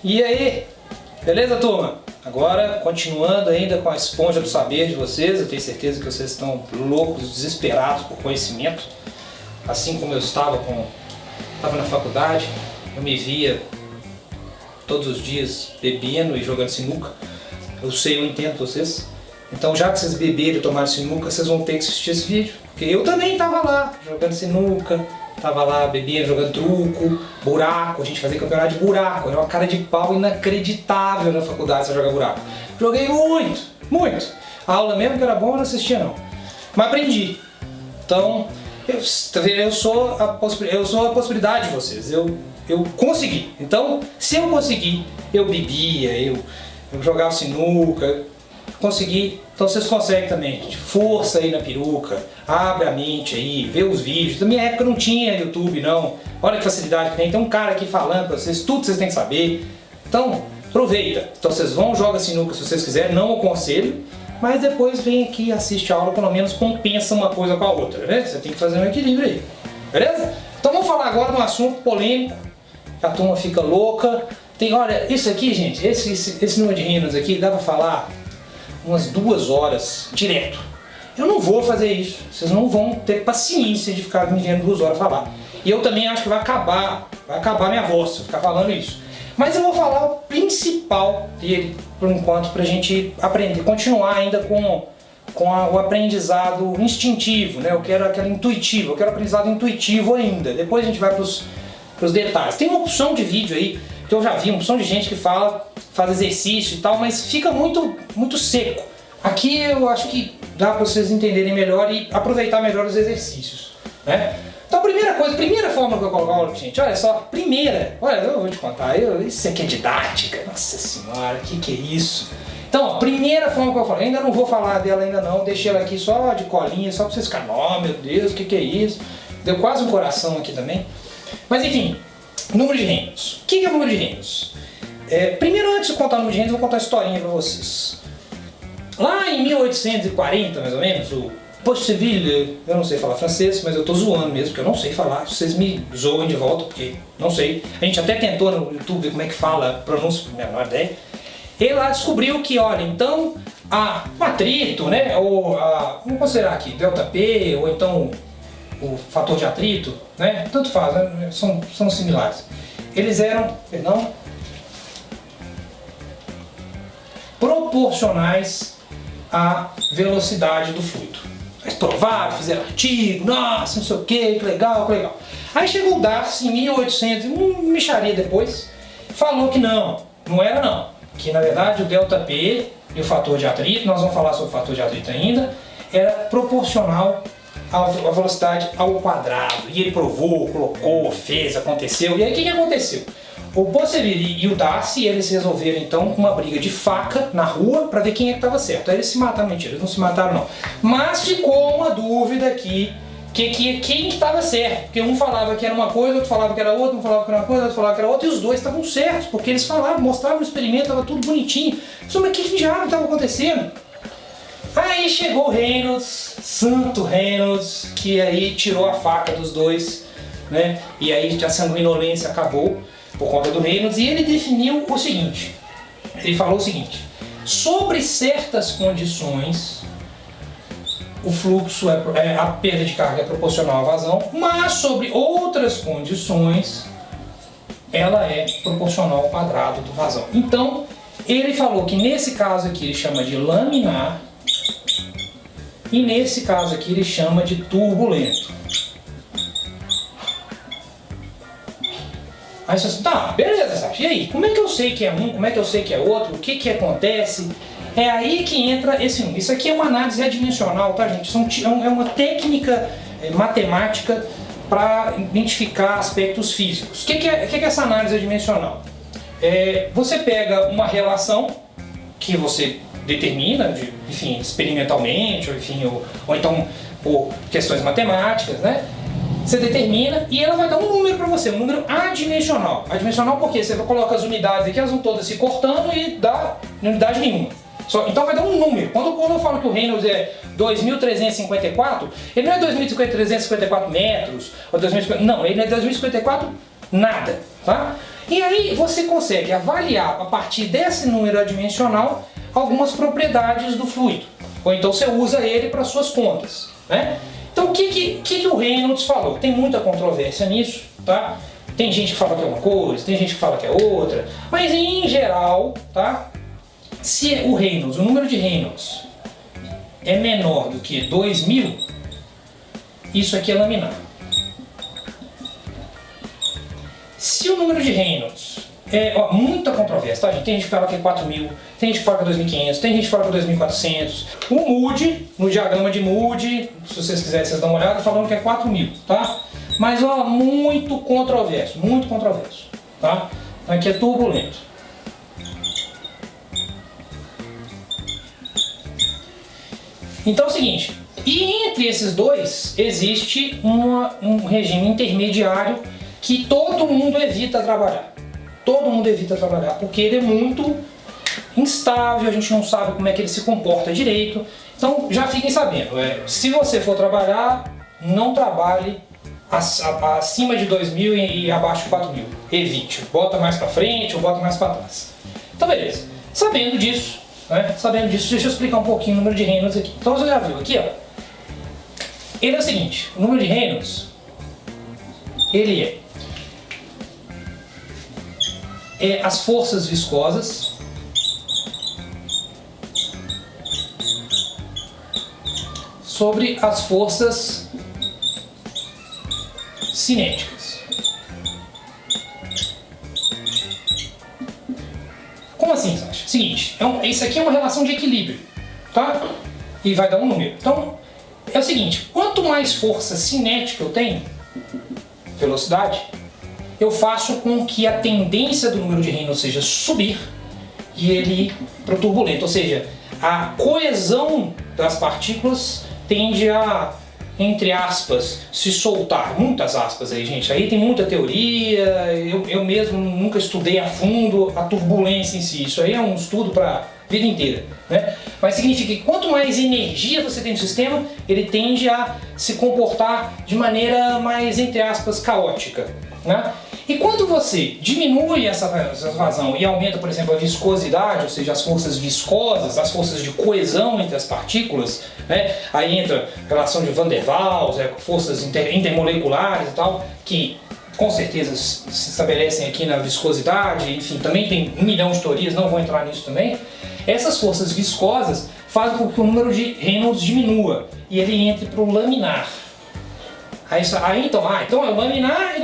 E aí, beleza, turma? Agora, continuando ainda com a esponja do saber de vocês, eu tenho certeza que vocês estão loucos, desesperados por conhecimento, assim como eu estava na faculdade, eu me via todos os dias bebendo e jogando sinuca. Eu sei, eu entendo vocês. Então, já que vocês beberam e tomaram sinuca, vocês vão ter que assistir esse vídeo, porque eu também estava lá jogando sinuca. Tava lá bebendo, jogando truco, buraco, a gente fazia campeonato de buraco, era uma cara de pau inacreditável na faculdade você jogar buraco. Joguei muito, muito. A aula mesmo que era bom eu não assistia não, mas aprendi. Então, eu sou a possibilidade de vocês, eu consegui. Então, se eu conseguir, eu bebia, eu jogava sinuca, consegui, então vocês conseguem também, gente. Força aí na peruca, abre a mente aí, vê os vídeos. Na minha época não tinha YouTube não, olha que facilidade que tem um cara aqui falando pra vocês, tudo que vocês têm que saber. Então, aproveita. Então vocês vão, joga sinuca se vocês quiserem, não aconselho, mas depois vem aqui e assiste a aula, pelo menos compensa uma coisa com a outra, né? Você tem que fazer um equilíbrio aí, beleza? Então vamos falar agora de um assunto polêmico, que a turma fica louca. Olha, isso aqui, gente, esse número de rinos aqui, dá pra falar umas 2 horas direto. Eu não vou fazer isso, vocês não vão ter paciência de ficar me vendo 2 horas falar. E eu também acho que vai acabar minha voz se eu ficar falando isso. Mas eu vou falar o principal dele, por enquanto, pra gente aprender, continuar ainda com o aprendizado instintivo, né? Eu quero aquele intuitivo, eu quero aprendizado intuitivo ainda. Depois a gente vai pros detalhes. Tem uma opção de vídeo aí, que eu já vi, uma opção de gente que faz exercício e tal, mas fica muito seco. Aqui eu acho que dá para vocês entenderem melhor e aproveitar melhor os exercícios, né? Então a primeira forma que eu coloco, gente, olha só, olha, eu vou te contar, isso aqui é didática, nossa senhora, que é isso? Então, ó, primeira forma que eu falo, ainda não vou falar dela ainda não, deixei ela aqui só de colinha, só para vocês ficarem, oh meu Deus, que é isso? Deu quase um coração aqui também. Mas enfim, número de reinos. O que é o número de reinos? Primeiro, antes de contar o número de reinos, eu vou contar uma historinha para vocês. Lá em 1840, mais ou menos, o Possible, eu não sei falar francês, mas eu tô zoando mesmo, porque eu não sei falar. Vocês me zoam de volta, porque não sei. A gente até tentou no YouTube ver como é que fala a pronúncia, não menor ideia. Ele lá descobriu que, olha, então, o atrito, né, ou vamos considerar aqui, ΔP, ou então o fator de atrito, né, tanto faz, né, são similares. Eles eram, proporcionais à velocidade do fluido. Eles provaram, fizeram artigo, nossa, não sei o que legal, que legal. Aí chegou o Darcy em 1800, mixaria depois, falou que não era não. Que na verdade o ΔP e o fator de atrito, nós vamos falar sobre o fator de atrito ainda, era proporcional à velocidade ao quadrado. E ele provou, colocou, fez, aconteceu. E aí o que aconteceu? O Possible e o Darcy, eles resolveram então com uma briga de faca na rua para ver quem é que estava certo. Aí eles se mataram, mentira, eles não se mataram não. Mas ficou uma dúvida aqui, quem que estava certo. Porque um falava que era uma coisa, outro falava que era outra, um falava que era uma coisa, outro falava que era outra, e os dois estavam certos, porque eles falavam, mostravam no experimento, estava tudo bonitinho. Mas que diabo estava acontecendo? Aí chegou o Reynolds, Santo Reynolds, que aí tirou a faca dos dois, né? E aí a sanguinolência acabou por conta do Reynolds, e ele definiu o seguinte, ele falou o seguinte: sobre certas condições o fluxo, a perda de carga é proporcional à vazão, mas sobre outras condições ela é proporcional ao quadrado do vazão. Então ele falou que nesse caso aqui ele chama de laminar e nesse caso aqui ele chama de turbulento. Aí você assim, tá, beleza, Sasha, e aí? Como é que eu sei que é um, como é que eu sei que é outro, o que acontece? É aí que entra esse um. Isso aqui é uma análise adimensional, tá, gente? É uma técnica matemática para identificar aspectos físicos. O que é essa análise adimensional? Você pega uma relação que você determina, enfim, experimentalmente, ou então por questões matemáticas, né? Você determina e ela vai dar um número para você, um número adimensional. Adimensional porque você coloca as unidades aqui, elas vão todas se cortando e dá unidade nenhuma. Então vai dar um número. Quando eu falo que o Reynolds é 2.354, ele não é 2.354 metros, ou 2.054, não, ele é 2.054 nada, tá? E aí você consegue avaliar a partir desse número adimensional algumas propriedades do fluido. Ou então você usa ele para suas contas, né? Então o que o Reynolds falou? Tem muita controvérsia nisso, tá? Tem gente que fala que é uma coisa, tem gente que fala que é outra, mas em geral, tá? Se o Reynolds, o número de Reynolds é menor do que 2000, isso aqui é laminar. Se o número de Reynolds muita controvérsia, tá, gente? Tem gente que fala que é 4.000, tem gente que fala que é 2.500, tem gente que fala que é 2.400. O Moody, no diagrama de Moody, se vocês quiserem, vocês dão uma olhada, falando que é 4.000, tá? Mas, ó, muito controverso, tá? Aqui é turbulento. Então é o seguinte, e entre esses dois existe um regime intermediário que todo mundo evita trabalhar. Todo mundo evita trabalhar porque ele é muito instável, a gente não sabe como é que ele se comporta direito. Então já fiquem sabendo, se você for trabalhar, não trabalhe acima de 2.000 e abaixo de 4.000. Evite, bota mais para frente ou bota mais para trás. Então beleza, sabendo disso, deixa eu explicar um pouquinho o número de Reynolds aqui. Então você já viu aqui, ó. Ele é o seguinte, o número de Reynolds, ele é as forças viscosas sobre as forças cinéticas. Como assim, Sasha? Seguinte, isso aqui é uma relação de equilíbrio, tá? E vai dar um número. Então, é o seguinte, quanto mais força cinética eu tenho, velocidade, eu faço com que a tendência do número de Reynolds seja subir e ele ir para o turbulento, ou seja, a coesão das partículas tende a, entre aspas, se soltar. Muitas aspas aí, gente. Aí tem muita teoria, eu mesmo nunca estudei a fundo a turbulência em si. Isso aí é um estudo para a vida inteira, né? Mas significa que quanto mais energia você tem no sistema, ele tende a se comportar de maneira mais, entre aspas, caótica, né? E quando você diminui essa vazão e aumenta, por exemplo, a viscosidade, ou seja, as forças viscosas, as forças de coesão entre as partículas, né? Aí entra a relação de Van der Waals, forças intermoleculares e tal, que com certeza se estabelecem aqui na viscosidade, enfim, também tem 1 milhão de teorias, não vou entrar nisso também. Essas forças viscosas fazem com que o número de Reynolds diminua e ele entre para o laminar. Então o laminar,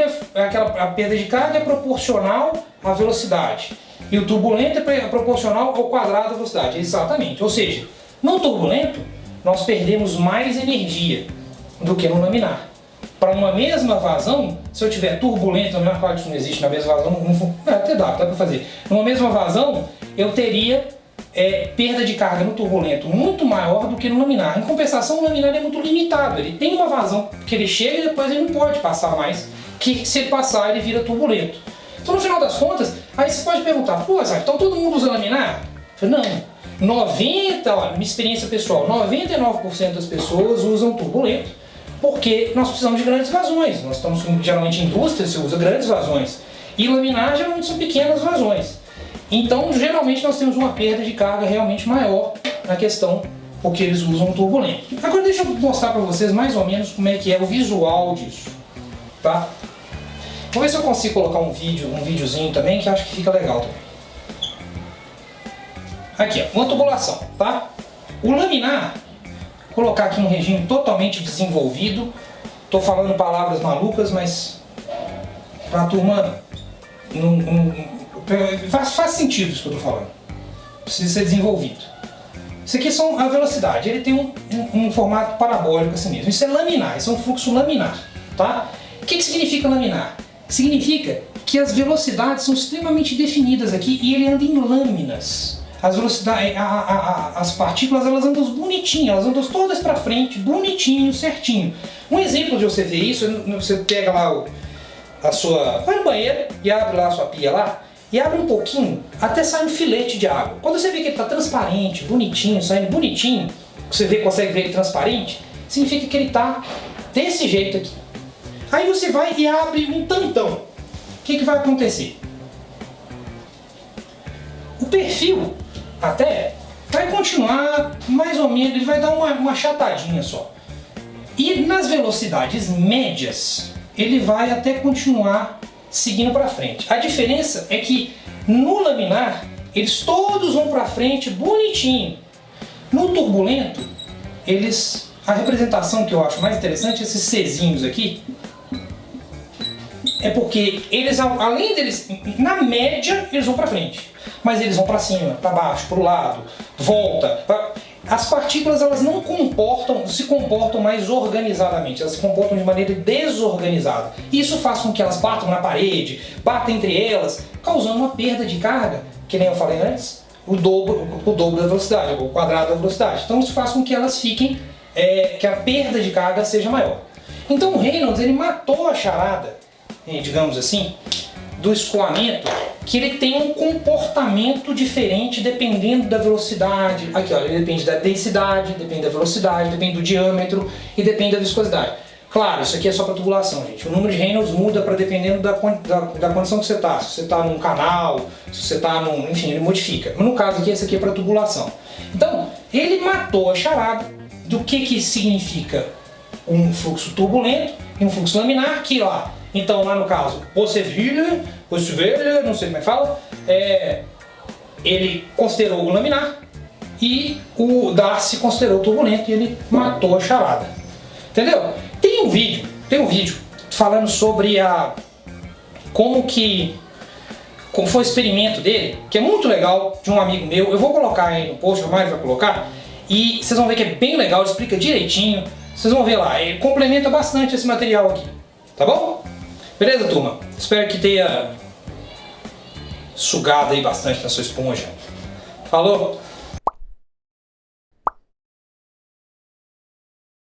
a perda de carga é proporcional à velocidade. E o turbulento é proporcional ao quadrado da velocidade. Exatamente. Ou seja, no turbulento, nós perdemos mais energia do que no laminar. Para uma mesma vazão, se eu tiver turbulento, laminar, claro que isso não existe na mesma vazão, até dá para fazer. Numa mesma vazão, eu teria perda de carga no turbulento muito maior do que no laminar. Em compensação, o laminar é muito limitado. Ele tem uma vazão que ele chega e depois ele não pode passar mais, que se ele passar ele vira turbulento. Então no final das contas, aí você pode perguntar, pô, então todo mundo usa laminar? Eu falei, não, minha experiência pessoal, 99% das pessoas usam turbulento, porque nós precisamos de grandes vazões. Nós estamos geralmente em indústria, você usa grandes vazões. E laminar geralmente são pequenas vazões. Então, geralmente nós temos uma perda de carga realmente maior na questão, porque eles usam turbulento. Agora deixa eu mostrar para vocês mais ou menos como é que é o visual disso, tá? Vou ver se eu consigo colocar um videozinho também, que acho que fica legal também. Aqui, ó, uma tubulação, tá? O laminar, vou colocar aqui um regime totalmente desenvolvido. Tô falando palavras malucas, mas para a turma faz sentido isso que eu estou falando. Precisa ser desenvolvido. Isso aqui são a velocidade. Ele tem um formato parabólico assim mesmo. Isso é laminar, isso é um fluxo laminar, tá? O que significa laminar? Significa que as velocidades são extremamente definidas aqui e ele anda em lâminas. As velocidades, as partículas, elas andam bonitinhas, elas andam todas para frente, bonitinho, certinho. Um exemplo de você ver isso, você pega lá vai no banheiro e abre lá a sua pia lá, e abre um pouquinho, até sai um filete de água. Quando você vê que ele está transparente, bonitinho, saindo bonitinho, você consegue ver ele transparente, significa que ele está desse jeito aqui. Aí você vai e abre um tantão. O que vai acontecer? O perfil até vai continuar mais ou menos, ele vai dar uma achatadinha só. E nas velocidades médias, ele vai até continuar seguindo para frente. A diferença é que no laminar, eles todos vão para frente bonitinho. No turbulento, a representação que eu acho mais interessante, esses Czinhos aqui, é porque eles, além deles, na média, eles vão para frente. Mas eles vão para cima, para baixo, para o lado, volta. As partículas, elas não se comportam mais organizadamente, elas se comportam de maneira desorganizada. Isso faz com que elas batam na parede, batam entre elas, causando uma perda de carga, que nem eu falei antes, o dobro da velocidade, o quadrado da velocidade. Então isso faz com que elas fiquem, que a perda de carga seja maior. Então o Reynolds, ele matou a charada, digamos assim, do escoamento, que ele tem um comportamento diferente dependendo da velocidade. Aqui, olha, ele depende da densidade, depende da velocidade, depende do diâmetro e depende da viscosidade. Claro, isso aqui é só para tubulação, gente. O número de Reynolds muda para dependendo da condição que você está. Se você está num canal, se você está num... enfim, ele modifica. Mas no caso aqui, esse aqui é para tubulação. Então, ele matou a charada do que significa um fluxo turbulento e um fluxo laminar, que lá... Então, lá no caso, Posseville, não sei como é que fala, ele considerou o laminar e o Darcy considerou o turbulento e ele matou a charada. Entendeu? Tem um vídeo falando sobre como foi o experimento dele, que é muito legal, de um amigo meu. Eu vou colocar aí no post, o Mário vai colocar, e vocês vão ver que é bem legal, ele explica direitinho. Vocês vão ver lá, ele complementa bastante esse material aqui, tá bom? Beleza, turma? Espero que tenha sugado aí bastante na sua esponja. Falou?